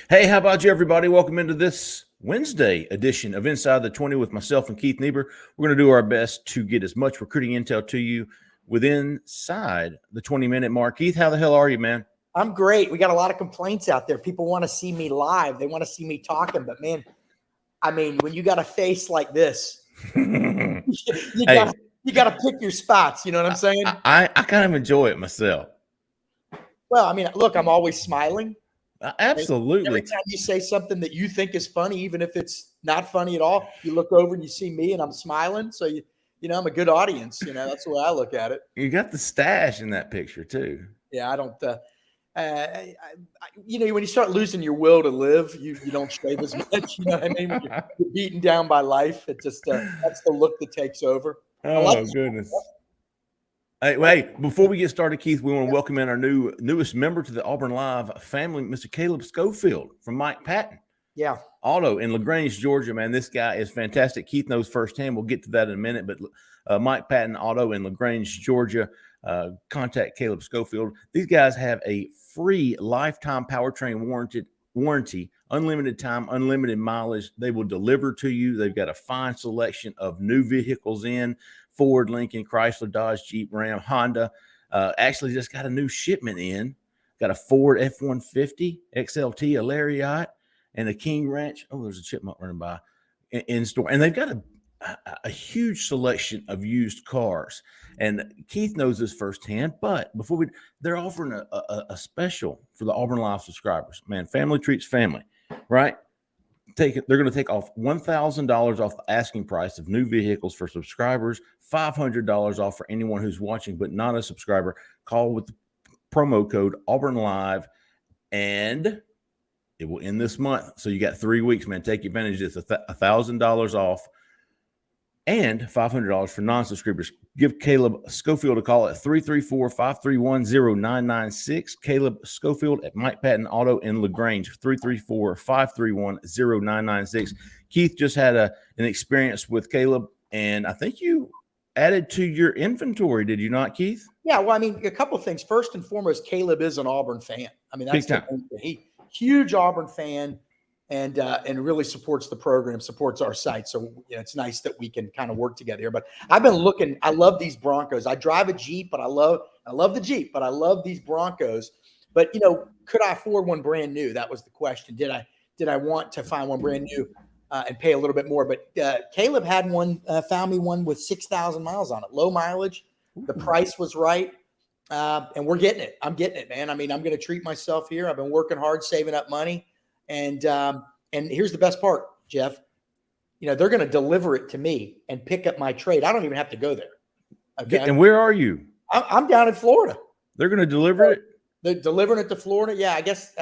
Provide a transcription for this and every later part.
Hey, how about you, everybody? Welcome into this Wednesday edition of Inside the 20 with myself and Keith Niebuhr. We're going to do our best to get as much recruiting intel to you within inside the 20-minute mark. Keith, how the hell are you, man? I'm great. We got a lot of complaints out there. People want to see me live. They want to see me talking. But, man, I mean, when you got a face like this, you got to pick your spots. You know what I'm saying? I kind of enjoy it myself. Well, I mean, look, I'm always smiling. Absolutely. Every time you say something that you think is funny, even if it's not funny at all, you look over and you see me and I'm smiling. So, you know, I'm a good audience. You know, that's the way I look at it. You got the stash in that picture, too. Yeah, I don't you know, when you start losing your will to live, you don't shave as much. You know what I mean? When you're beaten down by life, it just that's the look that takes over. Oh, goodness. Hey, before we get started, Keith, we want to welcome in our newest member to the Auburn Live family, Mr. Caleb Schofield from Mike Patton. Yeah. Auto in LaGrange, Georgia, man. This guy is fantastic. Keith knows firsthand. We'll get to that in a minute. But Mike Patton Auto in LaGrange, Georgia. Contact Caleb Schofield. These guys have a free lifetime powertrain warranty, unlimited time, unlimited mileage. They will deliver to you. They've got a fine selection of new vehicles in Ford, Lincoln, Chrysler, Dodge, Jeep, Ram, Honda. Actually just got a new shipment in. Got a Ford F-150, XLT, a Lariat, and a King Ranch. Oh, there's a chipmunk running by in store. And they've got a huge selection of used cars. And Keith knows this firsthand, but they're offering a special for the Auburn Live subscribers. Man, family treats family, right? They're going to take off $1,000 off the asking price of new vehicles for subscribers, $500 off for anyone who's watching but not a subscriber. Call with the promo code Auburn Live, and it will end this month. So you got 3 weeks, man. Take advantage of this. $1,000 off and $500 for non-subscribers. Give Caleb Schofield a call at 334-531-0996. Caleb Schofield at Mike Patton Auto in LaGrange, 334-531-0996. Keith just had an experience with Caleb, and I think you added to your inventory, did you not, Keith? Yeah, well, I mean, a couple of things. First and foremost, Caleb is an Auburn fan. I mean, that's huge Auburn fan. And really supports the program, supports our site. So, you know, it's nice that we can kind of work together here. But I've been looking. I love these Broncos. I drive a Jeep, but I love the Jeep, but I love these Broncos. But, you know, could I afford one brand new? That was the question. Did I want to find one brand new and pay a little bit more? But Caleb had one, found me one with 6,000 miles on it, low mileage. The price was right. And we're getting it. I'm getting it, man. I mean, I'm going to treat myself here. I've been working hard, saving up money. And here's the best part, Jeff. You know, they're going to deliver it to me and pick up my trade. I don't even have to go there. Okay. And where are you? I'm down in Florida. They're going to deliver it? They're delivering it to Florida. Yeah, I guess.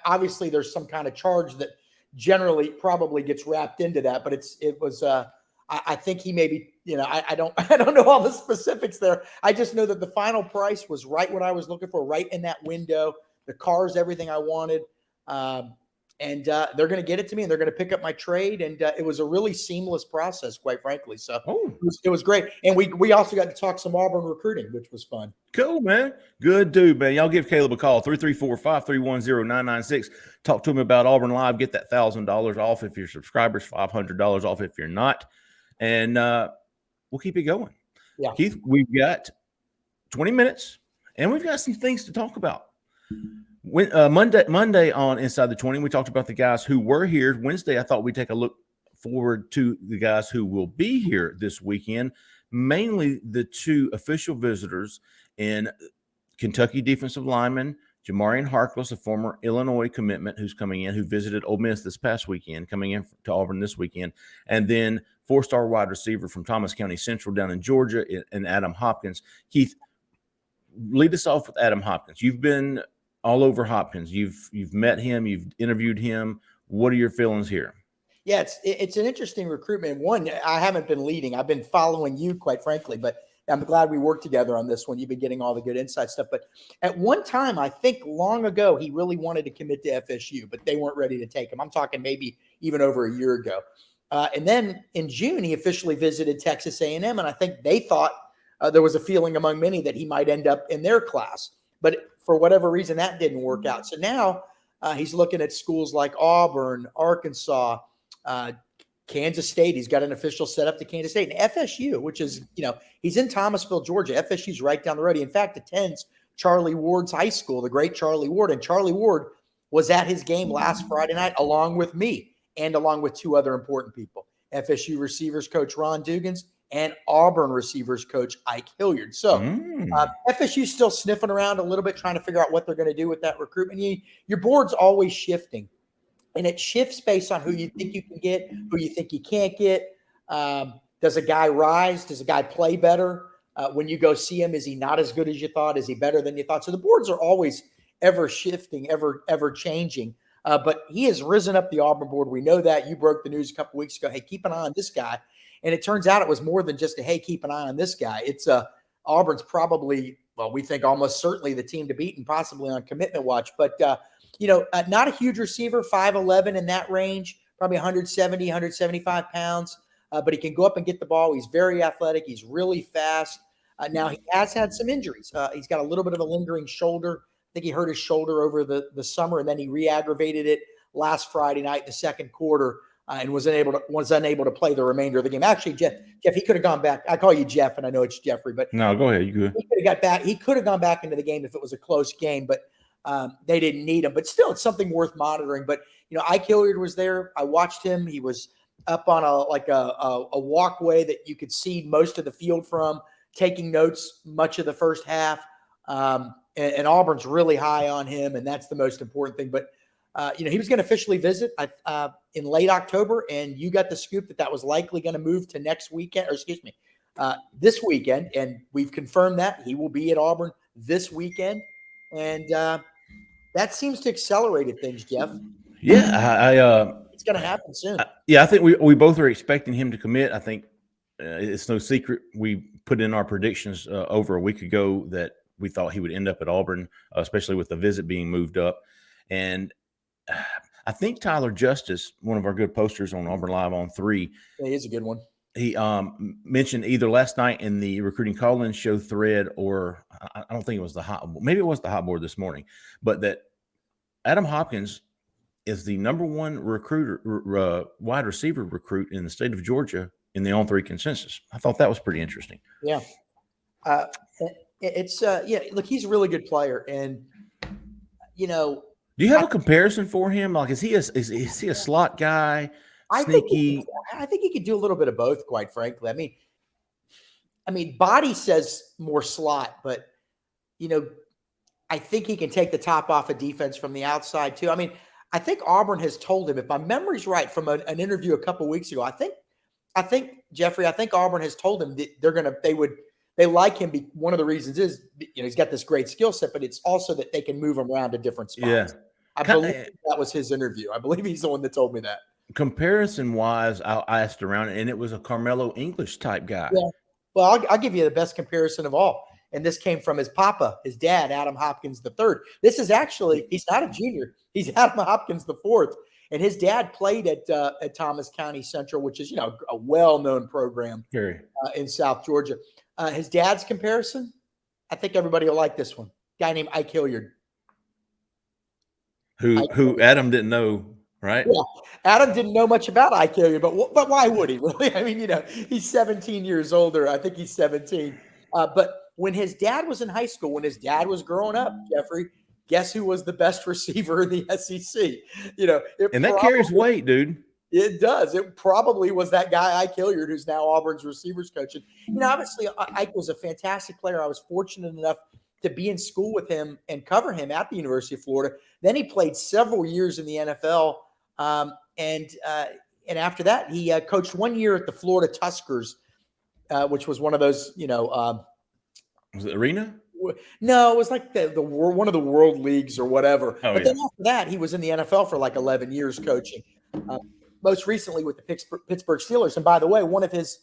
Obviously, there's some kind of charge that generally probably gets wrapped into that. But it was. I think he maybe. You know, I don't know all the specifics there. I just know that the final price was right what I was looking for, right in that window. The car's everything I wanted. And they're going to get it to me and they're going to pick up my trade. And it was a really seamless process, quite frankly. So it was great. And we also got to talk some Auburn recruiting, which was fun. Cool, man. Good dude, man. Y'all give Caleb a call, 334-531-0996. Talk to him about Auburn Live. Get that $1,000 off if you're subscribers, $500 off if you're not. And we'll keep it going. Yeah. Keith, we've got 20 minutes and we've got some things to talk about. Monday on Inside the 20, we talked about the guys who were here. Wednesday, I thought we'd take a look forward to the guys who will be here this weekend, mainly the two official visitors in Kentucky defensive lineman Jamarian Harkless, a former Illinois commitment who's coming in, who visited Ole Miss this past weekend, coming in to Auburn this weekend, and then four-star wide receiver from Thomas County Central down in Georgia, and Adam Hopkins. Keith, lead us off with Adam Hopkins. You've been all over Hopkins. You've met him. You've interviewed him. What are your feelings here? Yeah, it's an interesting recruitment. One, I haven't been leading. I've been following you, quite frankly, but I'm glad we worked together on this one. You've been getting all the good inside stuff. But at one time, I think long ago, he really wanted to commit to FSU, but they weren't ready to take him. I'm talking maybe even over a year ago. And then in June, he officially visited Texas A&M, and I think they thought there was a feeling among many that he might end up in their class. But for whatever reason, that didn't work out. So now He's looking at schools like Auburn, Arkansas, Kansas State. He's got an official set up to Kansas State, and FSU, which is, he's in Thomasville, Georgia. FSU's right down the road. He, in fact, attends Charlie Ward's high school, the great Charlie Ward. And Charlie Ward was at his game last Friday night along with me and along with two other important people, FSU receivers coach Ron Dugans and Auburn receivers coach Ike Hilliard. So FSU's still sniffing around a little bit, trying to figure out what they're going to do with that recruitment. Your board's always shifting, and it shifts based on who you think you can get, who you think you can't get. Does a guy rise? Does a guy play better? When you go see him, is he not as good as you thought? Is he better than you thought? So the boards are always ever shifting, ever changing. But he has risen up the Auburn board. We know that. You broke the news a couple weeks ago. Hey, keep an eye on this guy. And it turns out it was more than just a, hey, keep an eye on this guy. It's Auburn's probably, well, we think almost certainly the team to beat and possibly on commitment watch. But, not a huge receiver, 5'11" in that range, probably 170, 175 pounds. But he can go up and get the ball. He's very athletic. He's really fast. Now, he has had some injuries. He's got a little bit of a lingering shoulder. I think he hurt his shoulder over the summer, and then he re-aggravated it last Friday night, the second quarter, and was unable to play the remainder of the game. Actually, Jeff, he could have gone back. I call you Jeff, and I know it's Jeffrey, but no, go ahead. You good? He could have gone back into the game if it was a close game, but they didn't need him. But still, it's something worth monitoring. But Ike Hilliard was there. I watched him. He was up on a walkway that you could see most of the field from, taking notes much of the first half. And Auburn's really high on him, and that's the most important thing. But he was going to officially visit in late October, and you got the scoop that was likely going to move to next weekend, this weekend. And we've confirmed that he will be at Auburn this weekend. And that seems to accelerate things, Jeff. Yeah, it's going to happen soon. I think we both are expecting him to commit. I think it's no secret. We put in our predictions over a week ago that we thought he would end up at Auburn, especially with the visit being moved up. And I think Tyler Justice, one of our good posters on Auburn Live on 3. Yeah, he's a good one. He mentioned either last night in the recruiting call-in show thread, or I don't think it was maybe it was the hot board this morning, but that Adam Hopkins is the number one wide receiver recruit in the state of Georgia in the On3 consensus. I thought that was pretty interesting. Yeah. Look, he's a really good player. And, do you have a comparison for him? Like, is he a slot guy? Sneaky? I think he could do a little bit of both, quite frankly. I mean, body says more slot, but, I think he can take the top off of defense from the outside too. I mean, I think Auburn has told him, if my memory's right from an interview a couple of weeks ago, I think Jeffrey, Auburn has told him that they like him. One of the reasons is, he's got this great skill set, but it's also that they can move him around to different spots. Yeah. I believe that was his interview. I believe he's the one that told me that. Comparison wise, I asked around, and it was a Carmelo English type guy. Yeah. Well, I'll give you the best comparison of all. And this came from his papa, his dad, Adam Hopkins III. This is actually, he's not a junior. He's Adam Hopkins IV. And his dad played at Thomas County Central, which is, a well-known program in South Georgia. His dad's comparison, I think everybody will like this one. Guy named Ike Hilliard. Who Adam didn't know, right? Yeah. Adam didn't know much about Ike Hilliard, but why would he really? I mean, he's 17 years older. I think he's 17. But when his dad was in high school, when his dad was growing up, Jeffrey, guess who was the best receiver in the SEC? And that carries weight, dude. It does. It probably was that guy, Ike Hilliard, who's now Auburn's receivers coach. And, obviously, Ike was a fantastic player. I was fortunate enough to be in school with him and cover him at the University of Florida. Then he played several years in the NFL. And after that, he coached 1 year at the Florida Tuskers, which was one of those, was it Arena? No, it was like the one of the world leagues or whatever. Oh, but then after that, he was in the NFL for like 11 years coaching. Most recently with the Pittsburgh Steelers. And by the way, one of his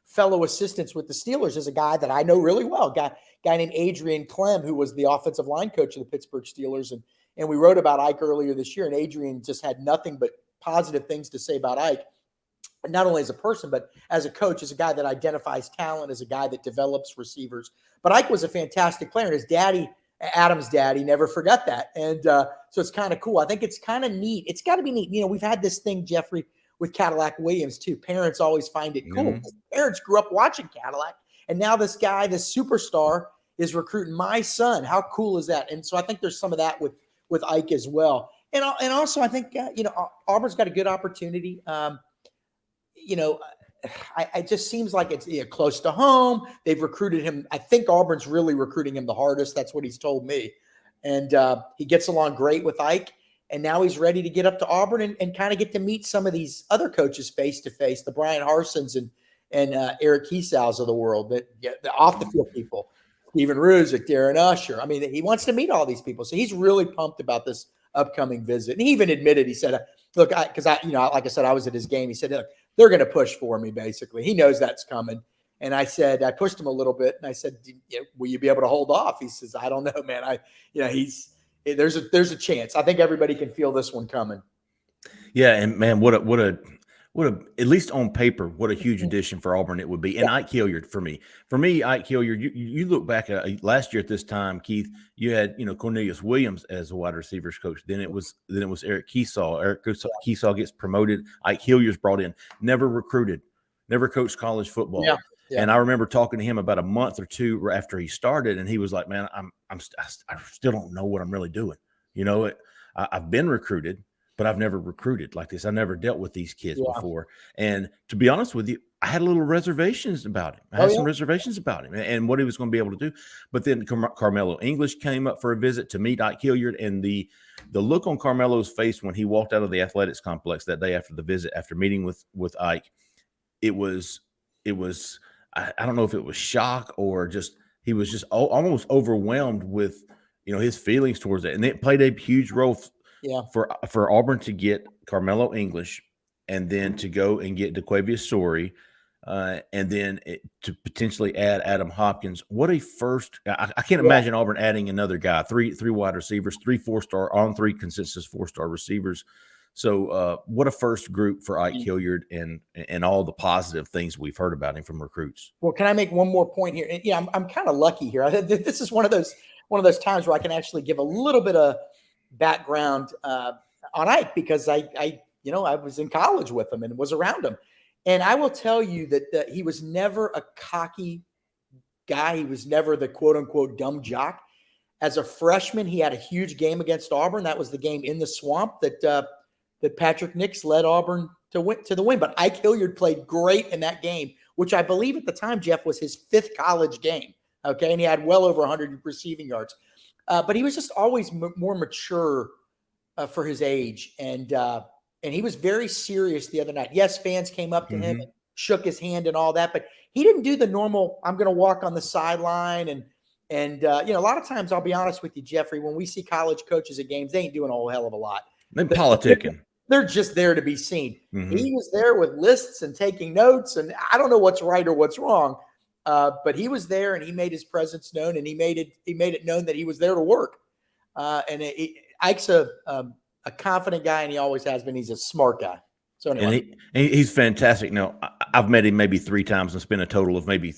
fellow assistants with the Steelers is a guy that I know really well. Guy named Adrian Clem, who was the offensive line coach of the Pittsburgh Steelers. And we wrote about Ike earlier this year, and Adrian just had nothing but positive things to say about Ike. Not only as a person, but as a coach, as a guy that identifies talent, as a guy that develops receivers. But Ike was a fantastic player. And his daddy, Adam's dad. He never forgot that. And so it's kind of cool. I think it's kind of neat. It's got to be neat. We've had this thing, Jeffrey, with Cadillac Williams too. Parents always find it cool. Mm-hmm. Parents grew up watching Cadillac. And now this guy, this superstar, is recruiting my son. How cool is that? And so I think there's some of that with Ike as well. And also I think, Auburn's got a good opportunity. It just seems like it's close to home. They've recruited him. I think Auburn's really recruiting him the hardest. That's what he's told me. And he gets along great with Ike. And now he's ready to get up to Auburn and kind of get to meet some of these other coaches face to face, the Brian Harsons and Eric Kiesows of the world, the off the field people, Steven Ruzick, Darren Usher. I mean, he wants to meet all these people. So he's really pumped about this upcoming visit. And he even admitted, he said, look, like I said, I was at his game. He said, look, they're going to push for me, basically. He knows that's coming. And I said, I pushed him a little bit. And I said, will you be able to hold off? He says, I don't know, man. There's a chance. I think everybody can feel this one coming. Yeah. And man, what a, at least on paper, what a huge addition for Auburn it would be. And Ike Hilliard for me, Ike Hilliard, you look back at last year at this time, Keith, you had, Cornelius Williams as a wide receivers coach. Then it was Eric Kiesaw. Eric Kiesaw gets promoted. Ike Hilliard's brought in, never recruited, never coached college football. Yeah. Yeah. And I remember talking to him about a month or two after he started, and he was like, man, I still don't know what I'm really doing. I've been recruited, but I've never recruited like this. I've never dealt with these kids before. And to be honest with you, I had a little reservations about him. I had some reservations about him and what he was going to be able to do. But then Carmelo English came up for a visit to meet Ike Hilliard, and the look on Carmelo's face when he walked out of the athletics complex that day after the visit, after meeting with Ike, it was I don't know if it was shock or just he was just almost overwhelmed with his feelings towards it, and it played a huge role for Auburn to get Carmelo English, and then to go and get DeQuavius Story, and then to potentially add Adam Hopkins. What a first! I can't imagine Auburn adding another guy. Three wide receivers, 3 4-star on 3 consensus 4-star receivers. So what a first group for Ike Hilliard and all the positive things we've heard about him from recruits. Well, can I make one more point here? I'm kind of lucky here. This is one of those times where I can actually give a little bit of background on Ike, because I was in college with him and was around him. And I will tell you that he was never a cocky guy. He was never the quote unquote dumb jock. As a freshman, he had a huge game against Auburn. That was the game in the swamp that Patrick Nix led Auburn to the win. But Ike Hilliard played great in that game, which I believe at the time, Jeff, was his 5th college game. Okay. And he had well over 100 receiving yards. But he was just always more mature for his age. And he was very serious the other night. Yes, fans came up to him and shook his hand and all that, but he didn't do the normal, I'm going to walk on the sideline. And a lot of times, I'll be honest with you, Jeffrey, when we see college coaches at games, they ain't doing a whole hell of a lot. They're politicking. They're just there to be seen. He was there with lists and taking notes, and I don't know what's right or what's wrong, but he was there and he made his presence known, and he made it known that he was there to work. Ike's a confident guy, and he always has been. He's a smart guy. So anyway, and he's fantastic. Now, I've met him maybe 3 times and spent a total of maybe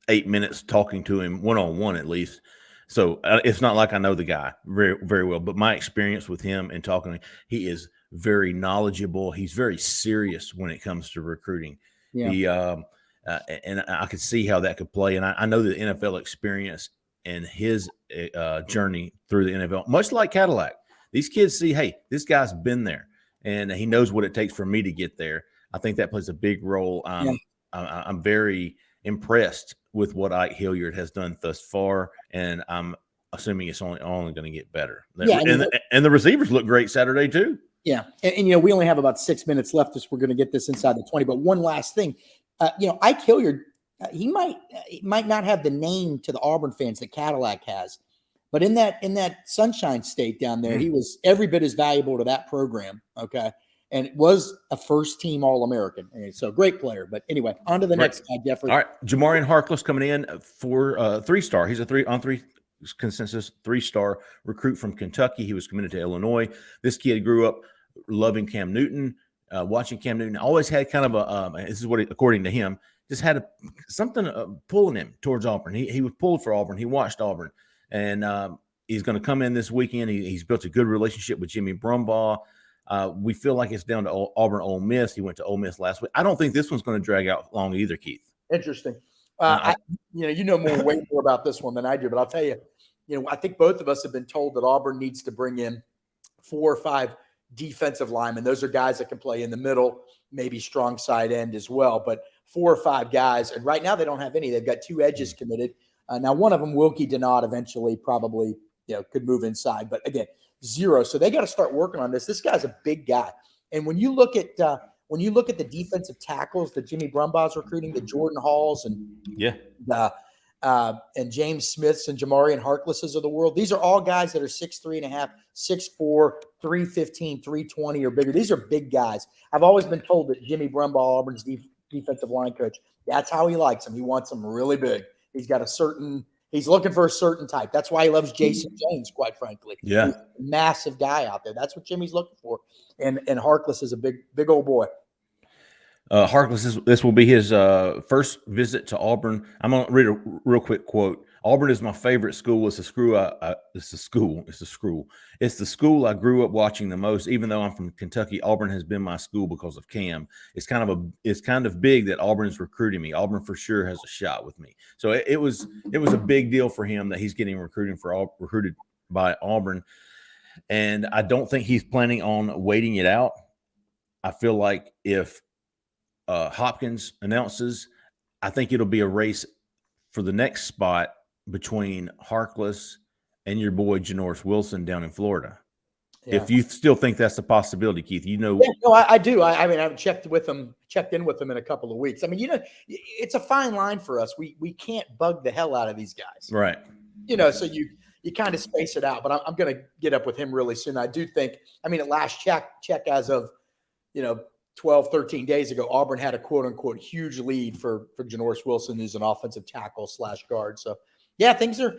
8 minutes talking to him one-on-one at least. So it's not like I know the guy very, very well, but my experience with him and talking to him, he is very knowledgeable. He's very serious when it comes to recruiting. Yeah. He and I could see how that could play. And I know the NFL experience and his journey through the NFL, much like Cadillac. These kids see, hey, this guy's been there, and he knows what it takes for me to get there. I think that plays a big role. I'm very impressed with what Ike Hilliard has done thus far, and I'm assuming it's only going to get better. Yeah, and the receivers look great Saturday too. Yeah, and we only have about 6 minutes left, as we're going to get this inside the 20. But one last thing, Ike Hilliard, he might not have the name to the Auburn fans that Cadillac has, but in that Sunshine State down there, he was every bit as valuable to that program. Okay. And it was a first-team All-American. So great player. But anyway, on to the next guy, Jeffrey. All right, Jamarian Harkless coming in for 3-star. He's a 3 consensus 3-star recruit from Kentucky. He was committed to Illinois. This kid grew up loving Cam Newton, watching Cam Newton. Always had kind of this is what, according to him, just had something pulling him towards Auburn. He was pulled for Auburn. He watched Auburn. and he's going to come in this weekend. He's built a good relationship with Jimmy Brumbaugh. We feel like it's down to Auburn Ole Miss. He went to Ole Miss last week. I don't think this one's going to drag out long either, Keith. Interesting. You know way more about this one than I do, but I'll tell you, I think both of us have been told that Auburn needs to bring in 4 or 5 defensive linemen. Those are guys that can play in the middle, maybe strong side end as well, but 4 or 5 guys. And right now they don't have any. They've got 2 edges committed. Now one of them, Wilkie Denard, eventually probably could move inside, but again, 0. So they got to start working on this. This guy's a big guy, and when you look at the defensive tackles that Jimmy Brumbaugh's recruiting, the Jordan Halls and James Smiths and Jamarian Harklesses of the world, these are all guys that are 6'3.5", 6'4", 315, 320 or bigger. These are big guys. I've always been told that Jimmy Brumbaugh, Auburn's defensive line coach, that's how he likes them. He wants them really big. He's looking for a certain type. That's why he loves Jason James, quite frankly. Yeah. He's a massive guy out there. That's what Jimmy's looking for. And Harkless is a big old boy. Harkless, this will be his first visit to Auburn. I'm going to read a real quick quote. Auburn is my favorite school. It's the school I grew up watching the most. Even though I'm from Kentucky, Auburn has been my school because of Cam. It's kind of big that Auburn's recruiting me. Auburn for sure has a shot with me. So it was a big deal for him that he's getting recruited by Auburn. And I don't think he's planning on waiting it out. I feel like if Hopkins announces, I think it'll be a race for the next spot between Harkless and your boy Janoris Wilson down in Florida. Yeah. If you still think that's a possibility, Keith, Yeah, no, I do. I mean, I've checked in with him in a couple of weeks. I mean, it's a fine line for us. We can't bug the hell out of these guys, right? So you kind of space it out. But I'm going to get up with him really soon. I do think. I mean, at last check as of 12, 13 days ago, Auburn had a quote-unquote huge lead for Janoris Wilson, who's an offensive tackle / guard. So, yeah, things are,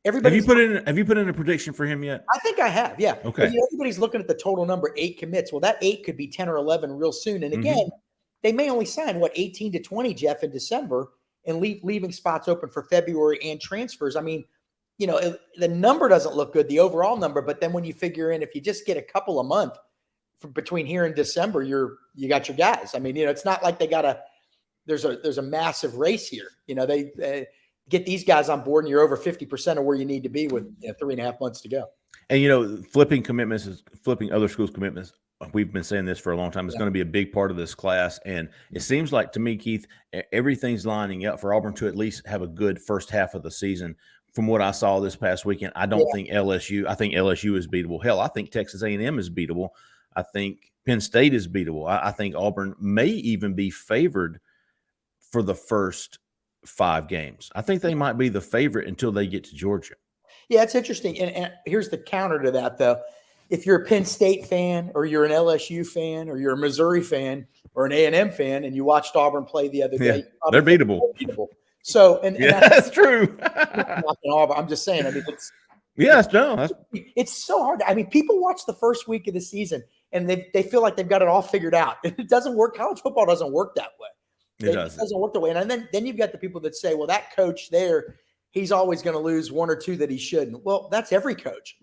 everybody. Have you put in a prediction for him yet? I think I have, yeah. Okay. But, everybody's looking at the total number, 8 commits. Well, that 8 could be 10 or 11 real soon. And again, they may only sign, 18 to 20, Jeff, in December, and leaving spots open for February and transfers. I mean, the number doesn't look good, the overall number, but then when you figure in, if you just get a couple a month, between here and December, you got your guys. I mean, it's not like there's a massive race here. They get these guys on board and you're over 50% of where you need to be with 3.5 months to go. And, flipping other schools' commitments. We've been saying this for a long time. It's going to be a big part of this class. And it seems like to me, Keith, everything's lining up for Auburn to at least have a good first half of the season. From what I saw this past weekend, I don't think LSU. I think LSU is beatable. Hell, I think Texas A&M is beatable. I think Penn State is beatable. I think Auburn may even be favored for the first 5 games. I think they might be the favorite until they get to Georgia. Yeah, it's interesting. And here's the counter to that, though. If you're a Penn State fan or you're an LSU fan or you're a Missouri fan or an A&M fan and you watched Auburn play the other day, they're beatable. So, that's true. Auburn. I'm just saying. I mean, it's so hard. I mean, people watch the first week of the season and they feel like they've got it all figured out. It doesn't work. College football doesn't work that way. It doesn't work that way. And then you've got the people that say, well, that coach there, he's always going to lose 1 or 2 that he shouldn't. Well, that's every coach.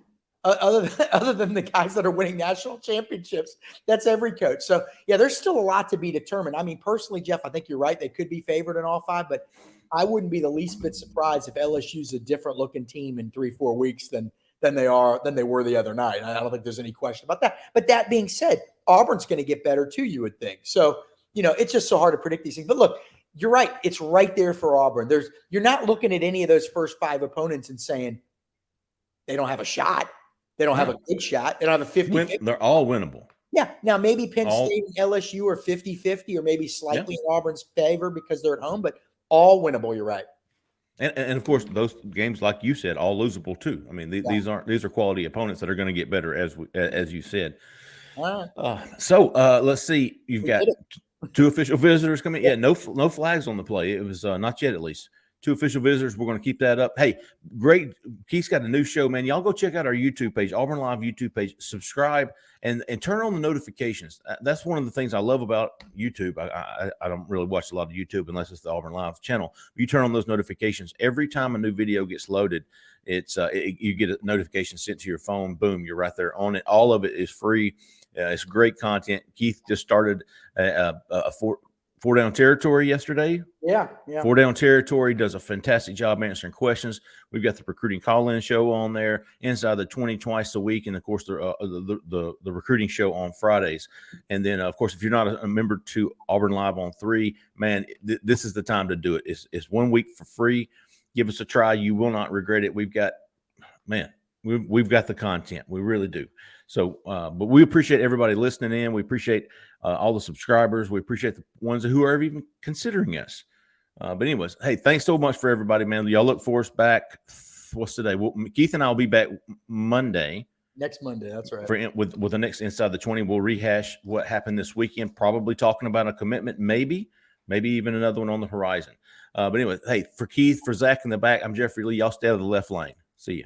Other than the guys that are winning national championships, that's every coach. So, yeah, there's still a lot to be determined. I mean, personally, Jeff, I think you're right. They could be favored in all 5, but I wouldn't be the least bit surprised if LSU's a different looking team in 3-4 weeks than they were the other night. I don't think there's any question about that. But that being said, Auburn's going to get better too, you would think. So, it's just so hard to predict these things. But look, you're right. It's right there for Auburn. You're not looking at any of those first 5 opponents and saying they don't have a shot. They don't have a good shot. They don't have a 50-50. They're all winnable. Yeah. Now, maybe Penn State and LSU are 50-50 or maybe slightly in Auburn's favor because they're at home, but all winnable. You're right. And of course, those games, like you said, all losable too. I mean, these are quality opponents that are going to get better, as you said. All right. So let's see. You've got 2 official visitors coming. Yeah, no flags on the play. It was not yet, at least. 2 official visitors. We're going to keep that up. Hey, great. Keith's got a new show, man. Y'all go check out our YouTube page, Auburn Live YouTube page. Subscribe and turn on the notifications. That's one of the things I love about YouTube. I don't really watch a lot of YouTube unless it's the Auburn Live channel. You turn on those notifications. Every time a new video gets loaded, you get a notification sent to your phone. Boom, you're right there on it. All of it is free. It's great content. Keith just started a four down territory yesterday. Yeah. 4 Down Territory does a fantastic job answering questions. We've got the recruiting call-in show on there, Inside the 20 twice a week, and of course the recruiting show on Fridays. And then of course, if you're not a member to Auburn Live on 3, man, this is the time to do it. It's 1 week for free. Give us a try. You will not regret it. We've got the content. We really do. So, but we appreciate everybody listening in. We appreciate all the subscribers. We appreciate the ones who are even considering us. But anyways, hey, thanks so much for everybody, man. Y'all look for us back. What's today? Keith and I will be back Monday. Next Monday, that's right. With the next Inside the 20, we'll rehash what happened this weekend, probably talking about a commitment, maybe even another one on the horizon. But anyway, hey, for Keith, for Zach in the back, I'm Jeffrey Lee. Y'all stay out of the left lane. See you.